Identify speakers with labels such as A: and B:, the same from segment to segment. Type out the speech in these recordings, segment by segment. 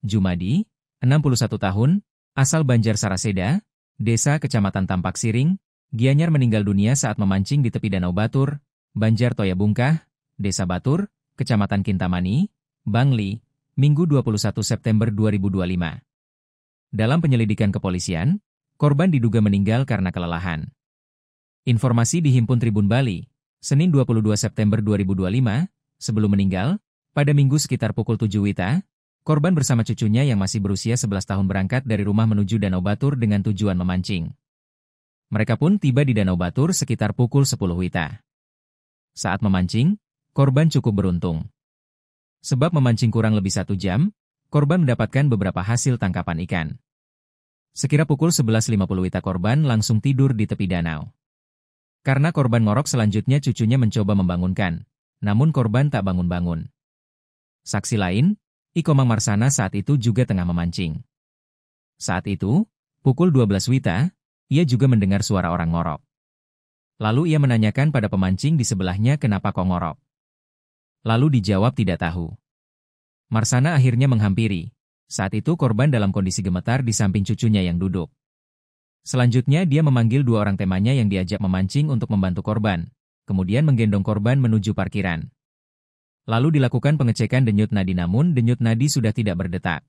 A: Jumadi, 61 tahun, asal Banjar Saraseda, Desa Kecamatan Tampak Siring, Gianyar meninggal dunia saat memancing di tepi Danau Batur, Banjar Toya Bungkah, Desa Batur, Kecamatan Kintamani, Bangli, Minggu 21 September 2025. Dalam penyelidikan kepolisian, korban diduga meninggal karena kelelahan. Informasi dihimpun Tribun Bali, Senin 22 September 2025, sebelum meninggal, pada Minggu sekitar pukul 7 WITA, korban bersama cucunya yang masih berusia 11 tahun berangkat dari rumah menuju Danau Batur dengan tujuan memancing. Mereka pun tiba di Danau Batur sekitar pukul 10 WITA. Saat memancing, korban cukup beruntung. Sebab memancing kurang lebih 1 jam, korban mendapatkan beberapa hasil tangkapan ikan. Sekira pukul 11.50 WITA korban langsung tidur di tepi danau. Karena korban ngorok selanjutnya cucunya mencoba membangunkan, namun korban tak bangun-bangun. Saksi lain, Ikomang Marsana saat itu juga tengah memancing. Saat itu, pukul 12 WITA, ia juga mendengar suara orang ngorok. Lalu ia menanyakan pada pemancing di sebelahnya kenapa kok ngorok. Lalu dijawab tidak tahu. Marsana akhirnya menghampiri. Saat itu korban dalam kondisi gemetar di samping cucunya yang duduk. Selanjutnya dia memanggil 2 orang temannya yang diajak memancing untuk membantu korban, kemudian menggendong korban menuju parkiran. Lalu dilakukan pengecekan denyut nadi namun denyut nadi sudah tidak berdetak.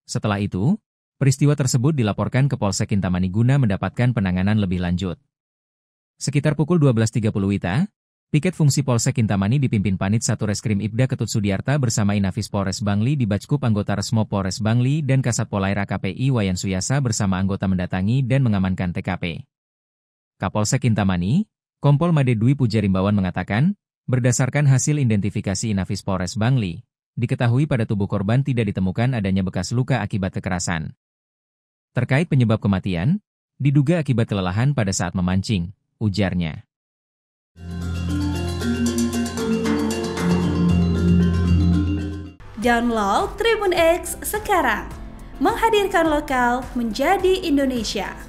A: Setelah itu, peristiwa tersebut dilaporkan ke Polsek Kintamani guna mendapatkan penanganan lebih lanjut. Sekitar pukul 12.30 WITA, piket fungsi Polsek Kintamani dipimpin Panit 1 Reskrim Ibda Ketut Sudiarta bersama Inafis Polres Bangli di Backup anggota Resmo Polres Bangli dan Kasat Polair AKPI Wayan Suyasa bersama anggota mendatangi dan mengamankan TKP. Kapolsek Kintamani, Kompol Made Dwi Pujarimbawan mengatakan, berdasarkan hasil identifikasi Inafis Polres Bangli, diketahui pada tubuh korban tidak ditemukan adanya bekas luka akibat kekerasan. Terkait penyebab kematian, diduga akibat kelelahan pada saat memancing, ujarnya.
B: Download Tribun X sekarang, menghadirkan lokal menjadi Indonesia.